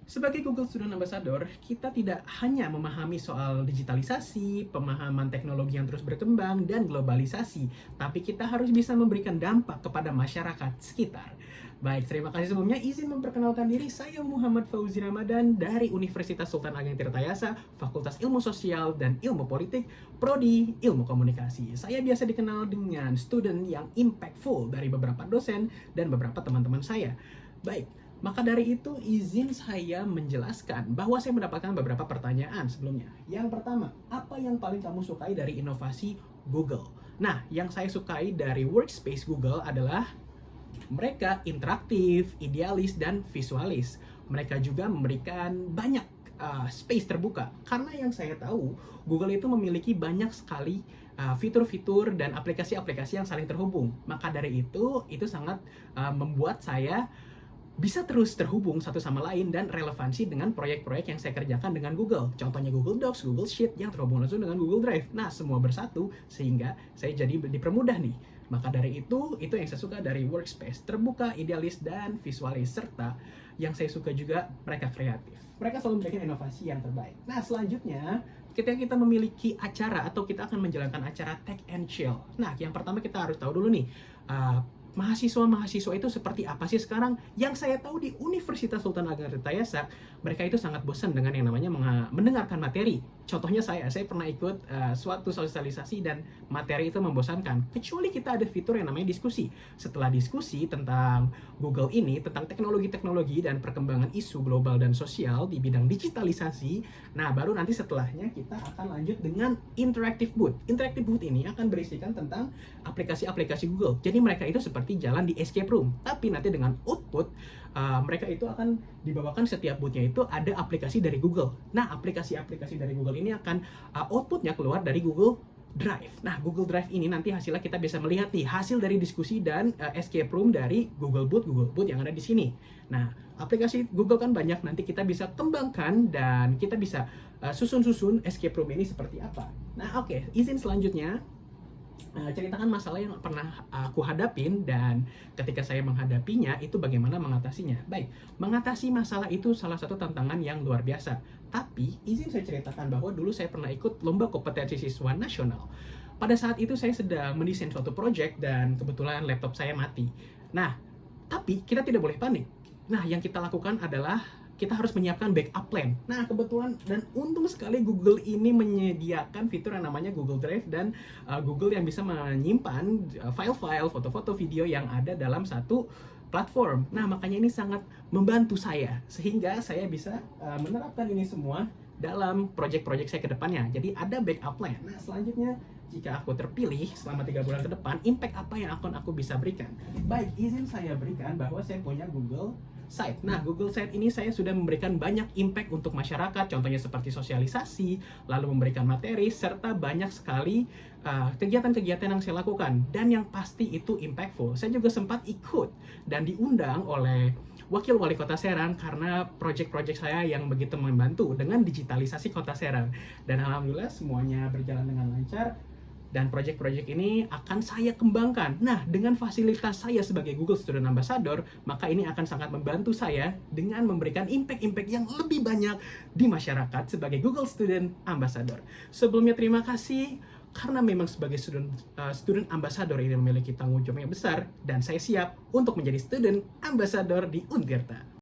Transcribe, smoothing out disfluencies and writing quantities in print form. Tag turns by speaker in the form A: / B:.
A: Sebagai Google Student Ambassador, kita tidak hanya memahami soal digitalisasi, pemahaman teknologi yang terus berkembang, dan globalisasi, tapi kita harus bisa memberikan dampak kepada masyarakat sekitar. Baik, terima kasih sebelumnya. Izin memperkenalkan diri, saya Muhammad Fauzi Ramadan dari Universitas Sultan Ageng Tirtayasa, Fakultas Ilmu Sosial dan Ilmu Politik, Prodi Ilmu Komunikasi. Saya biasa dikenal dengan student yang impactful dari beberapa dosen dan beberapa teman-teman saya. Baik, maka dari itu izin saya menjelaskan bahwa saya mendapatkan beberapa pertanyaan sebelumnya. Yang pertama, apa yang paling kamu sukai dari inovasi Google? Nah, yang saya sukai dari workspace Google adalah mereka interaktif, idealis, dan visualis. Mereka juga memberikan banyak space terbuka. Karena yang saya tahu, Google itu memiliki banyak sekali fitur-fitur dan aplikasi-aplikasi yang saling terhubung. Maka dari itu sangat membuat saya bisa terus terhubung satu sama lain dan relevansi dengan proyek-proyek yang saya kerjakan dengan Google. Contohnya Google Docs, Google Sheet yang terhubung langsung dengan Google Drive. Nah, semua bersatu sehingga saya jadi dipermudah nih. Maka dari itu yang saya suka dari workspace, terbuka, idealis, dan visualis. Serta yang saya suka juga mereka kreatif. Mereka selalu memberikan inovasi yang terbaik. Nah, selanjutnya ketika kita memiliki acara atau kita akan menjalankan acara Tech and Chill. Nah, yang pertama kita harus tahu dulu nih, mahasiswa-mahasiswa itu seperti apa sih sekarang? Yang saya tahu di Universitas Sultan Ageng Tirtayasa, mereka itu sangat bosan dengan yang namanya mendengarkan materi. Contohnya saya pernah ikut suatu sosialisasi dan materi itu membosankan. Kecuali kita ada fitur yang namanya diskusi. Setelah diskusi tentang Google ini, tentang teknologi-teknologi dan perkembangan isu global dan sosial di bidang digitalisasi, nah baru nanti setelahnya kita akan lanjut dengan interactive booth. Interactive booth ini akan berisikan tentang aplikasi-aplikasi Google. Jadi mereka itu seperti jalan di escape room, tapi nanti dengan output mereka itu akan dibawakan setiap bootnya itu ada aplikasi dari Google. Nah, aplikasi-aplikasi dari Google ini akan outputnya keluar dari Google Drive. Nah, Google Drive ini nanti hasilnya kita bisa melihat nih hasil dari diskusi dan escape room dari Google Booth yang ada di sini. Nah, aplikasi Google kan banyak, nanti kita bisa kembangkan dan kita bisa susun-susun escape room ini seperti apa. Nah, oke, izin selanjutnya ceritakan masalah yang pernah aku hadapin dan ketika saya menghadapinya itu bagaimana mengatasinya. Baik, mengatasi masalah itu salah satu tantangan yang luar biasa. Tapi izin saya ceritakan bahwa dulu saya pernah ikut lomba kompetensi siswa nasional. Pada saat itu saya sedang mendesain suatu project dan kebetulan laptop saya mati. Nah, tapi kita tidak boleh panik. Nah, yang kita lakukan adalah kita harus menyiapkan backup plan. Nah, kebetulan dan untung sekali Google ini menyediakan fitur yang namanya Google Drive dan Google yang bisa menyimpan file-file, foto-foto, video yang ada dalam satu platform. Nah, makanya ini sangat membantu saya sehingga saya bisa menerapkan ini semua dalam project-project saya ke depannya. Jadi ada backup plan. Nah, selanjutnya jika aku terpilih selama 3 bulan ke depan, impact apa yang akan aku bisa berikan? Baik, izin saya berikan bahwa saya punya Google Site. Nah, Google Site ini saya sudah memberikan banyak impact untuk masyarakat, contohnya seperti sosialisasi, lalu memberikan materi, serta banyak sekali kegiatan-kegiatan yang saya lakukan. Dan yang pasti itu impactful. Saya juga sempat ikut dan diundang oleh Wakil Wali Kota Serang karena proyek-proyek saya yang begitu membantu dengan digitalisasi Kota Serang. Dan alhamdulillah semuanya berjalan dengan lancar. Dan proyek-proyek ini akan saya kembangkan. Nah, dengan fasilitas saya sebagai Google Student Ambassador, maka ini akan sangat membantu saya dengan memberikan impact-impact yang lebih banyak di masyarakat sebagai Google Student Ambassador. Sebelumnya terima kasih karena memang sebagai student ambassador ini memiliki tanggung jawab yang besar dan saya siap untuk menjadi student ambassador di Untirta.